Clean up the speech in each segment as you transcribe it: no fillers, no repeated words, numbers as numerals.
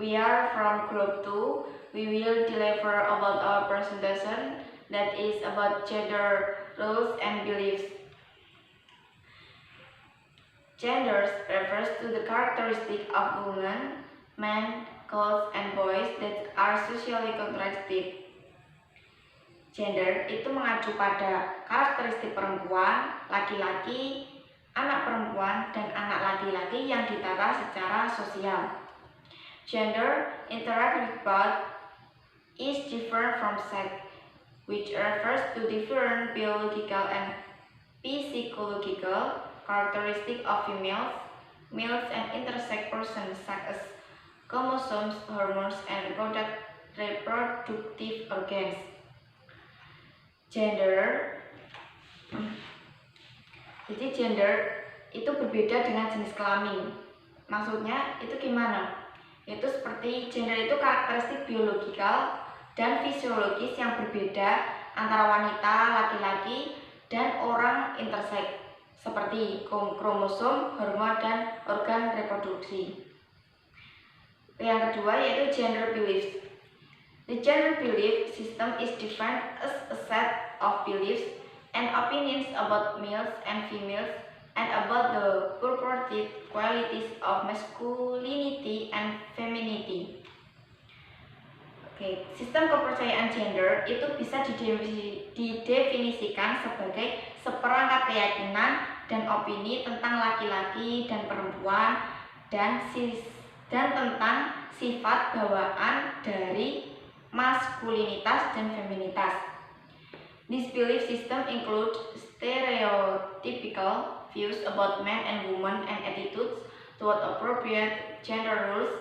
we are from group 2. We will deliver about our presentation that is about gender roles and beliefs. Genders refers to the characteristic of women, men, girls, and boys that are socially contrasted. Gender itu mengacu pada karakteristik perempuan, laki-laki, anak perempuan, dan anak laki-laki yang ditata secara sosial. Gender interact with both is different from sex, which refers to different biological and psychological characteristics of females, males, and intersex persons such as chromosomes, hormones, and reproductive organs. Gender, jadi gender itu berbeda dengan jenis kelamin. Maksudnya itu gimana? Itu seperti gender itu karakteristik biologikal dan fisiologis yang berbeda antara wanita, laki-laki, dan orang intersex seperti kromosom, hormon, dan organ reproduksi. Yang kedua yaitu gender beliefs. The gender belief system is defined as a set of beliefs and opinions about males and females and about the purported qualities of masculinity and femininity. Sistem kepercayaan gender itu bisa didefinisikan sebagai seperangkat keyakinan dan opini tentang laki-laki dan perempuan dan tentang sifat bawaan dari maskulinitas dan feminitas. This belief system includes stereotypical views about men and women and attitudes toward appropriate gender roles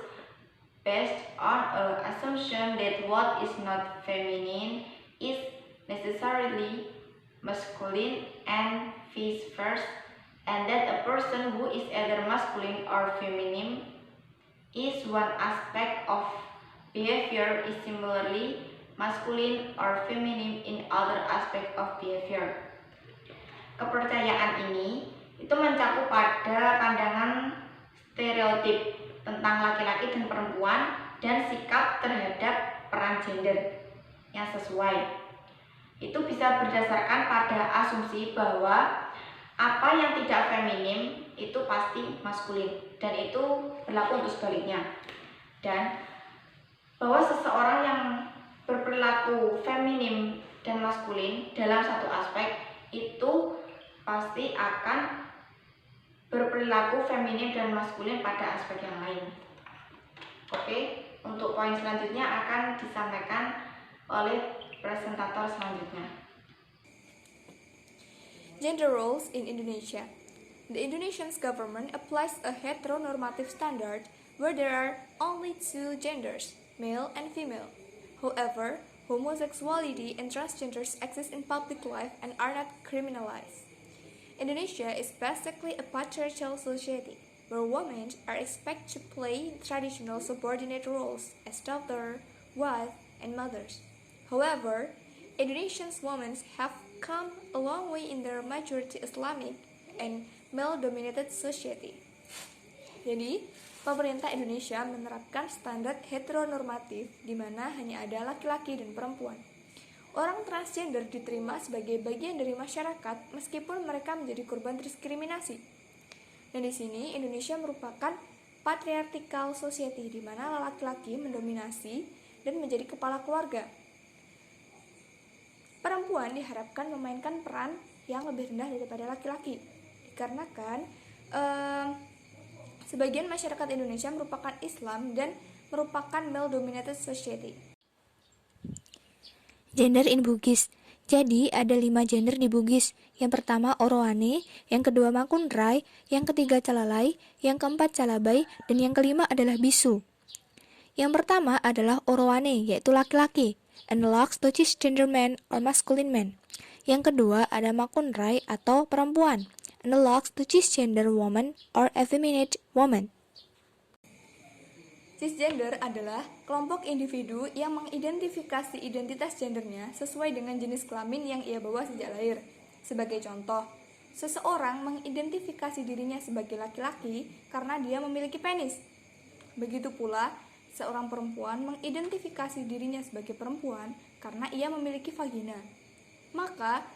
based on an assumption that what is not feminine is necessarily masculine and vice versa, and that a person who is either masculine or feminine is one aspect of behavior is similarly masculine or feminine in other aspect of behavior. Kepercayaan ini itu mencakup pada pandangan stereotip tentang laki-laki dan perempuan dan sikap terhadap peran gender yang sesuai. Itu bisa berdasarkan pada asumsi bahwa apa yang tidak feminim itu pasti maskulin dan itu berlaku untuk sebaliknya. Dan bahwa seseorang yang berperilaku feminim dan maskulin dalam satu aspek itu pasti akan berperilaku feminin dan maskulin pada aspek yang lain. Untuk poin selanjutnya akan disampaikan oleh presentator selanjutnya. Gender roles in Indonesia. The Indonesian government applies a heteronormative standard where there are only two genders, male and female. However, homosexuality and transgenders exist in public life and are not criminalized. Indonesia is basically a patriarchal society, where women are expected to play traditional subordinate roles as daughter, wife, and mothers. However, Indonesian women have come a long way in their majority Islamic and male-dominated society. Jadi, pemerintah Indonesia menerapkan standar heteronormatif di mana hanya ada laki-laki dan perempuan. Orang transgender diterima sebagai bagian dari masyarakat meskipun mereka menjadi korban diskriminasi. Dan di sini Indonesia merupakan patriarchal society di mana laki-laki mendominasi dan menjadi kepala keluarga. Perempuan diharapkan memainkan peran yang lebih rendah daripada laki-laki. Dikarenakan sebagian masyarakat Indonesia merupakan Islam dan merupakan male-dominated society. Gender in Bugis. Jadi ada 5 gender di Bugis. Yang pertama Orowane, yang kedua Makunrai, yang ketiga Calalai, yang keempat Calabai, dan yang kelima adalah Bisu. Yang pertama adalah Orowane, yaitu laki-laki, analogs to cisgender man or masculine man. Yang kedua ada Makunrai atau perempuan, analogs to cisgender woman or effeminate woman. Cisgender adalah kelompok individu yang mengidentifikasi identitas gendernya sesuai dengan jenis kelamin yang ia bawa sejak lahir. Sebagai contoh, seseorang mengidentifikasi dirinya sebagai laki-laki karena dia memiliki penis. Begitu pula, seorang perempuan mengidentifikasi dirinya sebagai perempuan karena ia memiliki vagina. Maka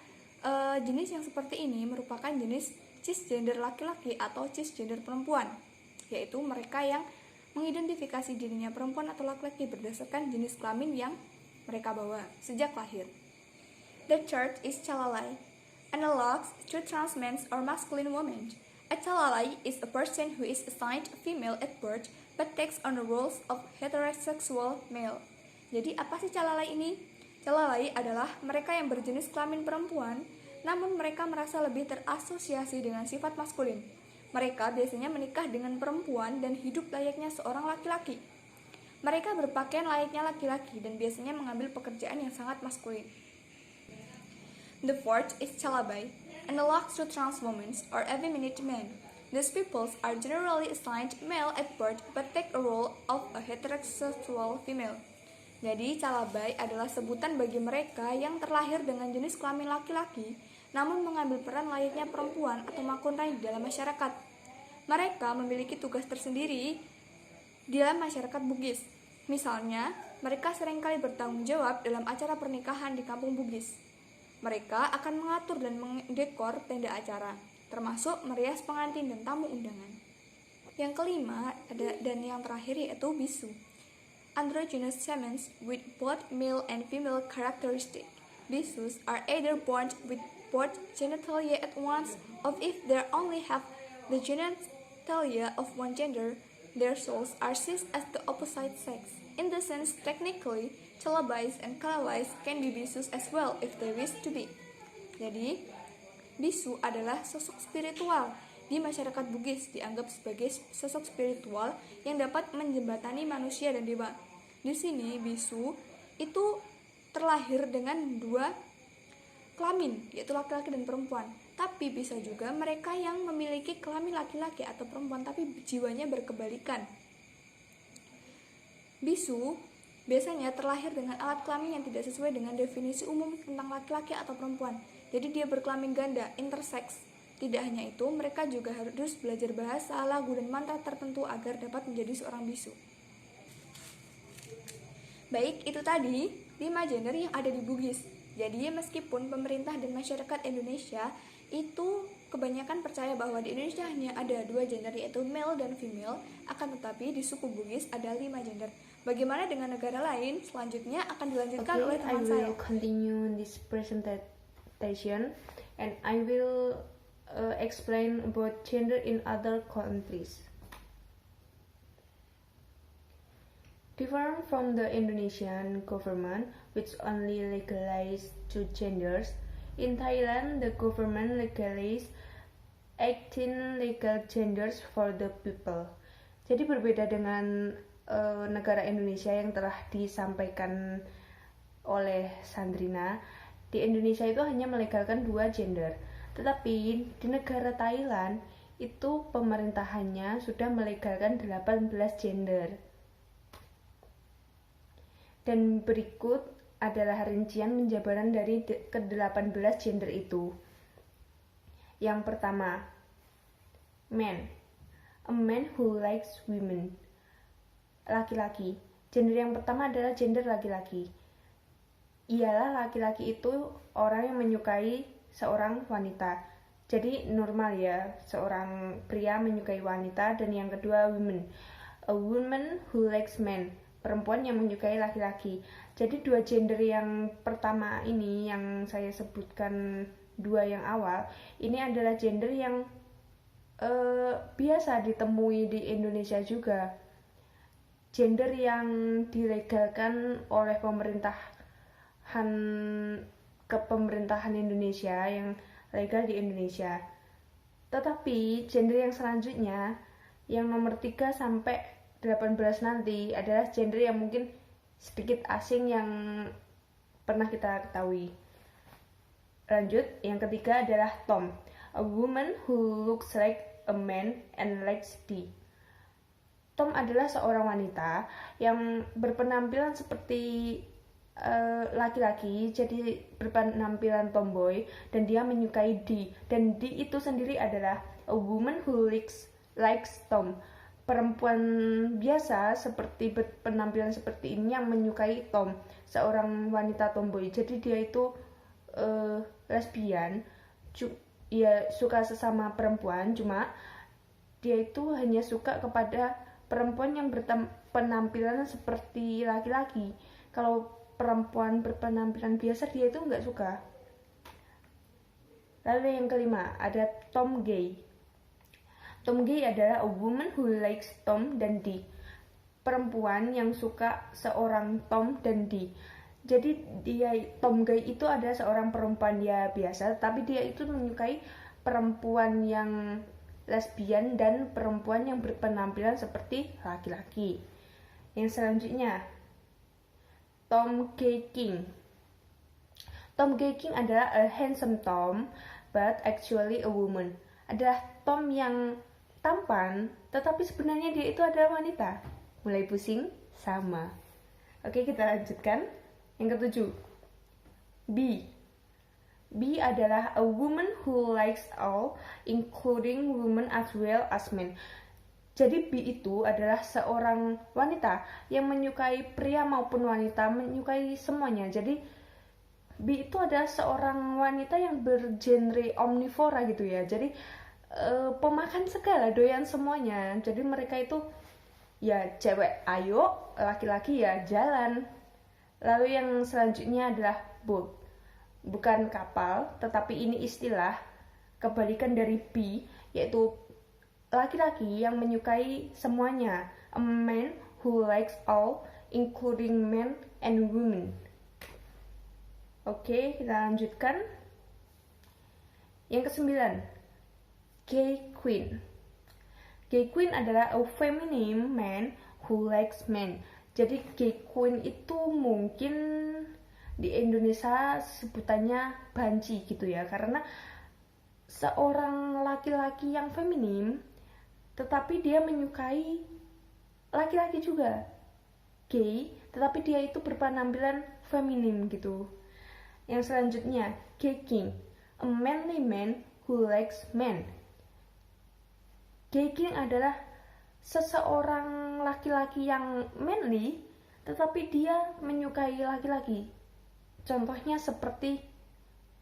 jenis yang seperti ini merupakan jenis cisgender laki-laki atau cisgender perempuan, yaitu mereka yang mengidentifikasi dirinya perempuan atau laki-laki berdasarkan jenis kelamin yang mereka bawa sejak lahir. The third is chalalai, analogs to trans men or masculine women. A chalalai is a person who is assigned female at birth but takes on the roles of heterosexual male. Jadi apa sih chalalai ini? Chalalai adalah mereka yang berjenis kelamin perempuan, namun mereka merasa lebih terasosiasi dengan sifat maskulin. Mereka biasanya menikah dengan perempuan dan hidup layaknya seorang laki-laki. Mereka berpakaian layaknya laki-laki dan biasanya mengambil pekerjaan yang sangat maskulin. The fourth is chalabai, analogs to trans women or effeminate men. These people are generally assigned male at birth but take a role of a heterosexual female. Jadi chalabai adalah sebutan bagi mereka yang terlahir dengan jenis kelamin laki-laki namun mengambil peran layaknya perempuan atau makunrai di dalam masyarakat. Mereka memiliki tugas tersendiri di dalam masyarakat Bugis. Misalnya, mereka seringkali bertanggung jawab dalam acara pernikahan di kampung Bugis. Mereka akan mengatur dan mendekor tenda acara, termasuk merias pengantin dan tamu undangan. Yang kelima dan yang terakhir yaitu bisu. Androgynous shamans with both male and female characteristics. Bisus are either born with both genitalia at once, or if they only have the genitalia of one gender, their souls are seized as the opposite sex. In this sense, technically, chalabais and kalalais can be bisus as well if they wish to be. Jadi, bisu adalah sosok spiritual. Di masyarakat Bugis dianggap sebagai sosok spiritual yang dapat menjembatani manusia dan dewa. Di sini, bisu itu terlahir dengan dua kelamin, yaitu laki-laki dan perempuan. Tapi bisa juga mereka yang memiliki kelamin laki-laki atau perempuan tapi jiwanya berkebalikan. Bisu biasanya terlahir dengan alat kelamin yang tidak sesuai dengan definisi umum tentang laki-laki atau perempuan. Jadi dia berkelamin ganda, intersex. Tidak hanya itu, mereka juga harus belajar bahasa, lagu, dan mantra tertentu agar dapat menjadi seorang bisu. Baik, itu tadi 5 gender yang ada di Bugis. Jadi meskipun pemerintah dan masyarakat Indonesia itu kebanyakan percaya bahwa di Indonesia hanya ada 2 gender yaitu male dan female, akan tetapi di suku Bugis ada 5 gender. Bagaimana dengan negara lain? Selanjutnya akan dilanjutkan oleh teman saya. I will continue this presentation and I will explain about gender in other countries. Different from the Indonesian government, which only legalized 2 genders, in Thailand the government legalized 18 legal genders for the people. Jadi berbeda dengan negara Indonesia yang telah disampaikan oleh Sandrina, di Indonesia itu hanya melegalkan 2 gender. Tetapi di negara Thailand itu pemerintahannya sudah melegalkan 18 gender. Dan berikut adalah rincian penjabaran dari ke-18 gender itu. Yang pertama, man. A man who likes women. Laki-laki. Gender yang pertama adalah gender laki-laki. Ialah laki-laki itu orang yang menyukai seorang wanita. Jadi normal ya, seorang pria menyukai wanita. Dan yang kedua, women. A woman who likes men. Perempuan yang menyukai laki-laki. Jadi 2 gender yang pertama ini yang saya sebutkan 2 yang awal, ini adalah gender yang biasa ditemui di Indonesia juga. Gender yang dilegalkan oleh pemerintahan Indonesia, yang legal di Indonesia. Tetapi gender yang selanjutnya, yang nomor 3 sampai 18 nanti adalah gender yang mungkin sedikit asing yang pernah kita ketahui. Lanjut, yang ketiga adalah Tom, a woman who looks like a man and likes tea. Tom adalah seorang wanita yang berpenampilan seperti laki-laki, jadi berpenampilan tomboy, dan dia menyukai tea. Dan tea itu sendiri adalah a woman who likes Tom. perempuan biasa seperti berpenampilan seperti ini yang menyukai Tom, seorang wanita tomboy. Jadi dia itu lesbian, ia suka sesama perempuan, cuma dia itu hanya suka kepada perempuan yang berpenampilan seperti laki-laki. Kalau perempuan berpenampilan biasa dia itu nggak suka. Lalu yang kelima ada Tom Gay. Tom Gay adalah a woman who likes Tom dan Dee. Perempuan yang suka seorang Tom dan Dee. Jadi Tom Gay itu adalah seorang perempuan ya biasa, tapi dia itu menyukai perempuan yang lesbian dan perempuan yang berpenampilan seperti laki-laki. Yang selanjutnya Tom Gay King. Tom Gay King adalah a handsome Tom, but actually a woman. Adalah Tom yang tampan, tetapi sebenarnya dia itu adalah wanita. Mulai pusing? Sama. Oke, kita lanjutkan. Yang ketujuh, B. B adalah a woman who likes all, including women as well as men. Jadi B itu adalah seorang wanita yang menyukai pria maupun wanita, menyukai semuanya. Jadi B itu adalah seorang wanita yang bergenre omnivora gitu ya. Jadi pemakan segala, doyan semuanya. Jadi mereka itu ya cewek ayo, laki-laki ya jalan. Lalu yang selanjutnya adalah boat. Bukan kapal, tetapi ini istilah kebalikan dari B, yaitu laki-laki yang menyukai semuanya. A man who likes all, including men and women. Oke, kita lanjutkan. Yang kesembilan, Gay Queen. Gay Queen adalah a feminine man who likes men. Jadi Gay Queen itu mungkin di Indonesia sebutannya banci gitu ya, karena seorang laki-laki yang feminim tetapi dia menyukai laki-laki juga, gay, tetapi dia itu berpenampilan feminim gitu. Yang selanjutnya, Gay King, a manly man who likes men. Gay King adalah seseorang laki-laki yang manly, tetapi dia menyukai laki-laki. Contohnya seperti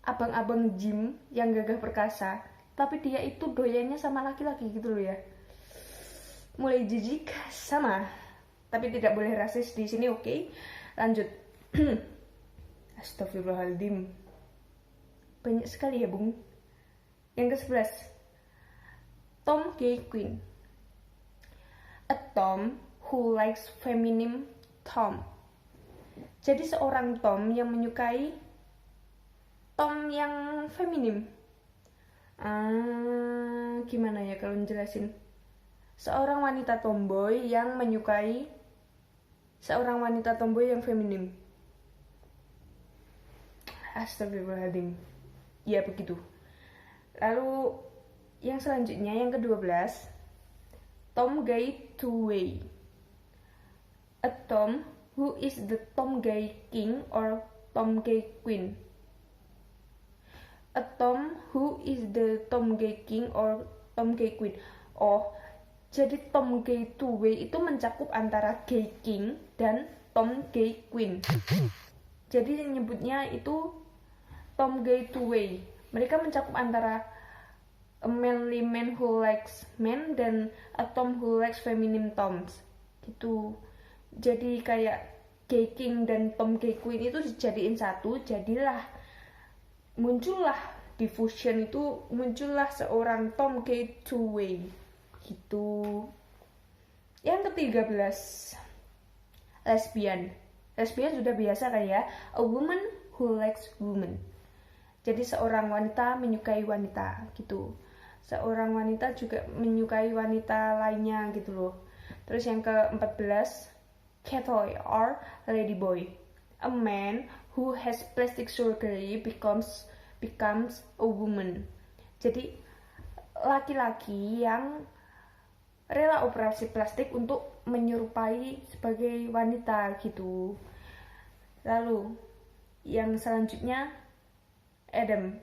abang-abang gym yang gagah perkasa, tapi dia itu doyannya sama laki-laki gitu loh ya. Mulai jijik sama, tapi tidak boleh rasis di sini, oke? Lanjut. Astagfirullahaladzim. Banyak sekali ya, Bung. Yang ke-11. Tom Gay Queen. A Tom who likes feminine Tom. Jadi seorang Tom yang menyukai Tom yang feminim. Gimana ya kalau menjelasin? Seorang wanita tomboy yang menyukai seorang wanita tomboy yang feminim. Astagfirullahaladzim. Ya begitu. Lalu yang selanjutnya yang ke-12, Tom Gay Two-Way. A Tom who is the Tom Gay King or Tom Gay Queen. A Tom who is the Tom Gay King or Tom Gay Queen. Oh, jadi Tom Gay Two-Way itu mencakup antara Gay King dan Tom Gay Queen. Jadi nyebutnya itu Tom Gay Two-Way. Mereka mencakup antara a manly man who likes men dan a Tom who likes feminine Toms. Gitu. Jadi kayak Gay King dan Tom Gay Queen itu dijadiin satu, muncullah diffusion itu, muncullah seorang Tom Gay Two-Way gitu. Yang ke-13, lesbian. Lesbian sudah biasa kan ya, a woman who likes women. Jadi seorang wanita menyukai wanita gitu. Seorang wanita juga menyukai wanita lainnya gitu loh. Terus yang ke-14, Catoy or ladyboy. A man who has plastic surgery becomes a woman. Jadi laki-laki yang rela operasi plastik untuk menyerupai sebagai wanita gitu. Lalu yang selanjutnya Adam,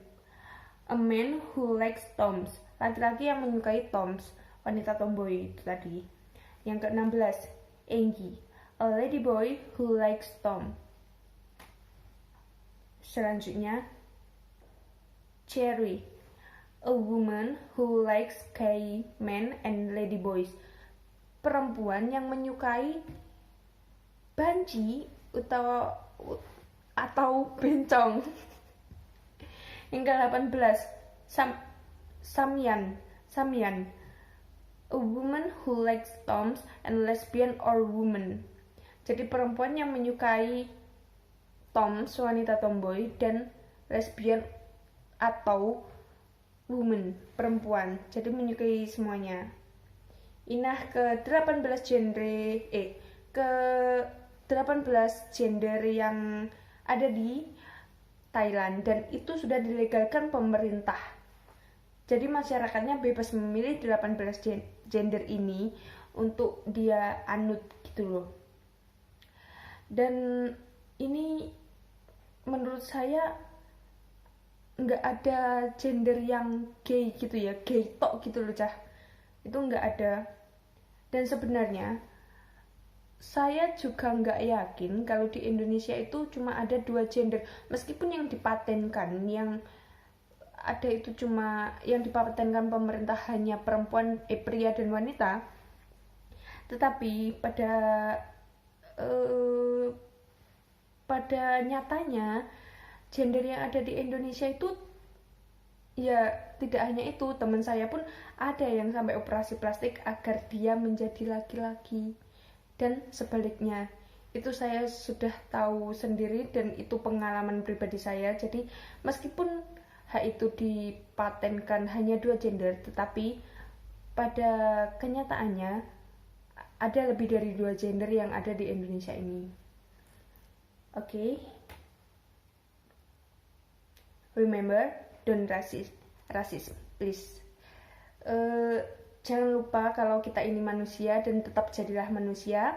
a man who likes Toms. Laki-laki yang menyukai Toms, wanita tomboy itu tadi. Yang ke-16, Angie, a lady boy who likes Tom. Selanjutnya, Cherry, a woman who likes gay men and lady boys. Perempuan yang menyukai banci atau bencong. Yang ke-18, Samyan, a woman who likes toms and lesbian or women. Jadi perempuan yang menyukai toms, wanita tomboy, dan lesbian atau woman, perempuan. Jadi menyukai semuanya. Inah ke-18 gender yang ada di Thailand, dan itu sudah dilegalkan pemerintah. Jadi masyarakatnya bebas memilih 18 gender ini untuk dia anut gitu loh. Dan ini menurut saya nggak ada gender yang gay gitu ya, gay tok gitu loh cah. Itu nggak ada. Dan sebenarnya saya juga nggak yakin kalau di Indonesia itu cuma ada 2 gender. Meskipun yang dipatenkan, yang ada itu cuma yang dipatenkan pemerintah hanya pria dan wanita. Tetapi pada nyatanya gender yang ada di Indonesia itu ya tidak hanya itu. Teman saya pun ada yang sampai operasi plastik agar dia menjadi laki-laki, dan sebaliknya. Itu saya sudah tahu sendiri dan itu pengalaman pribadi saya. Jadi meskipun hak itu dipatenkan hanya 2 gender, tetapi pada kenyataannya ada lebih dari 2 gender yang ada di Indonesia ini. Oke. Remember, don't racist, please. Jangan lupa kalau kita ini manusia, dan tetap jadilah manusia,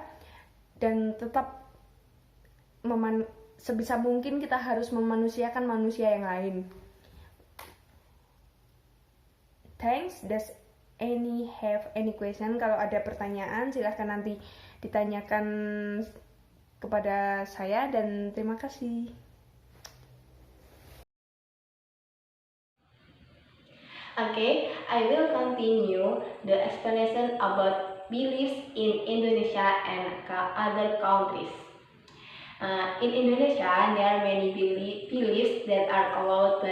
dan tetap sebisa mungkin kita harus memanusiakan manusia yang lain. Thanks. Have any question? Kalau ada pertanyaan silahkan nanti ditanyakan kepada saya, dan terima kasih. Okay, I will continue the explanation about beliefs in Indonesia and other countries. In Indonesia, there are many beliefs that are allowed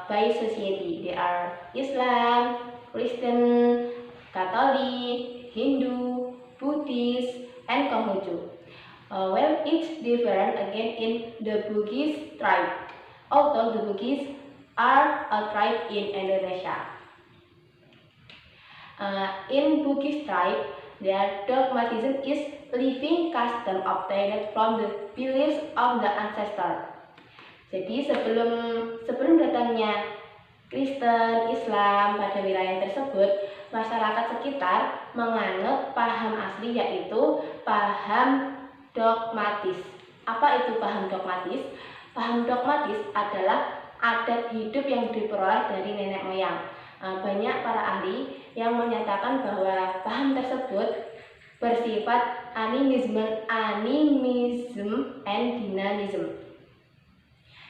by society. They are Islam, Kristen, Catholic, Hindu, Buddhist, and Konghucu. Well, it's different again in the Bugis tribe. Although the Bugis are a tribe in Indonesia. In Bugis tribe, their dogmatism is living custom obtained from the beliefs of the ancestor. Jadi sebelum datangnya Kristen, Islam pada wilayah tersebut, masyarakat sekitar menganut paham asli, yaitu paham dogmatis. Apa itu paham dogmatis? Paham dogmatis adalah adat hidup yang diperoleh dari nenek moyang. Banyak para ahli yang menyatakan bahwa paham tersebut bersifat animism and dynamism.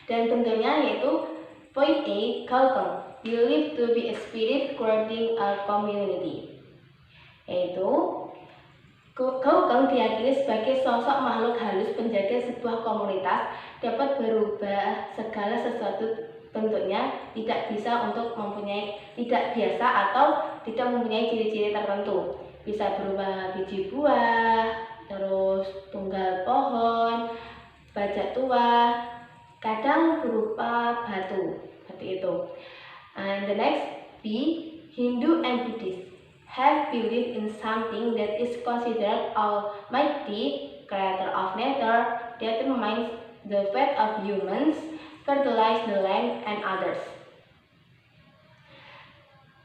Dan bentuknya yaitu point A, Gauteng, believed to be a spirit guarding a community. Yaitu Gauteng diyakini sebagai sosok makhluk halus penjaga sebuah komunitas, dapat berubah segala sesuatu bentuknya, tidak biasa atau tidak mempunyai ciri-ciri tertentu. Bisa berupa biji buah, terus tunggal pohon, bajak tua, kadang berupa batu, seperti itu. And the next B, Hindu and Buddhist have believed in something that is considered almighty, creator of nature, determines the fate of humans, fertilize the land and others.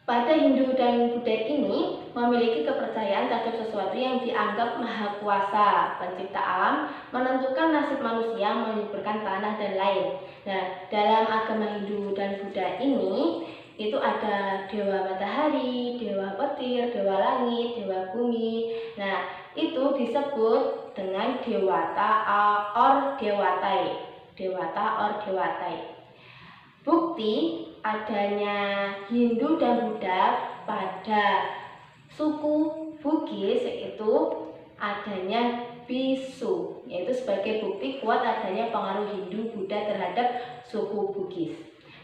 Pada Hindu dan Buddha ini memiliki kepercayaan terhadap sesuatu yang dianggap maha kuasa, pencipta alam, menentukan nasib manusia, menyuburkan tanah dan lain. Nah, dalam agama Hindu dan Buddha ini, itu ada dewa matahari, dewa petir, dewa langit, dewa bumi. Nah, itu disebut dengan dewata or dewatai. Dewata or dewatai. Bukti adanya Hindu dan Buddha pada suku Bugis yaitu adanya bisu, yaitu sebagai bukti kuat adanya pengaruh Hindu Buddha terhadap suku Bugis.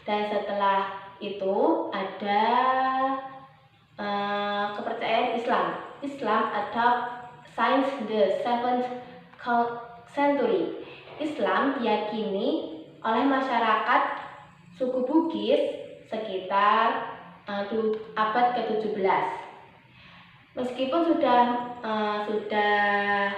Dan setelah itu ada kepercayaan Islam. Islam adopt since the 7th century. Islam diyakini oleh masyarakat suku Bugis sekitar abad ke-17. Meskipun sudah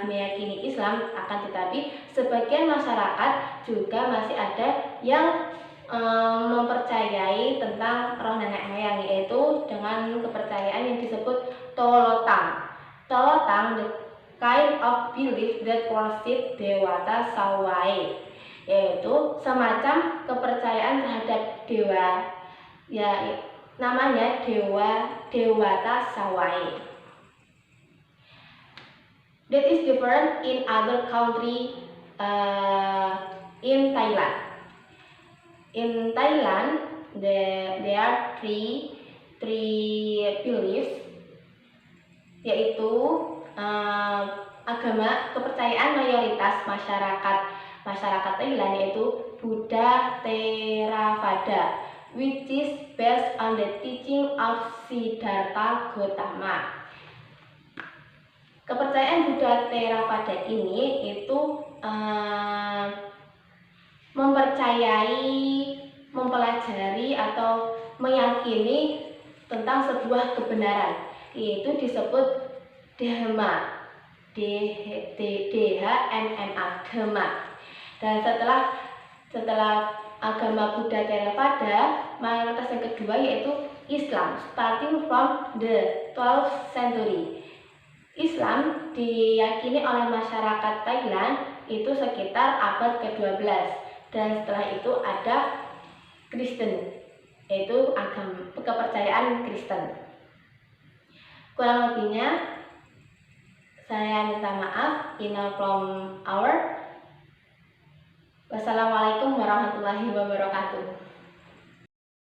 meyakini Islam, akan tetapi sebagian masyarakat juga masih ada yang mempercayai tentang roh nenek moyang, yaitu dengan kepercayaan yang disebut Tolotang. Tolotang, the kind of belief that worship Dewata Sawai, yaitu semacam kepercayaan terhadap dewa, ya namanya Dewata Sawai. That is different in other country in Thailand. In Thailand, there are three beliefs, yaitu agama kepercayaan mayoritas masyarakat Thailand yaitu Buddha Theravada, which is based on the teaching of Siddhartha Gautama. Kepercayaan Buddha Theravada ini itu mempelajari atau meyakini tentang sebuah kebenaran, yaitu disebut Dhamma, D-H-M-M-A, Dhamma. Dan setelah agama Buddha Theravada, mayoritas yang kedua yaitu Islam, starting from the 12th century. Islam diyakini oleh masyarakat Thailand itu sekitar abad ke-12, dan setelah itu ada Kristen, yaitu agama kepercayaan Kristen. Kurang lebihnya saya minta maaf. Enough from our. Wassalamualaikum warahmatullahi wabarakatuh.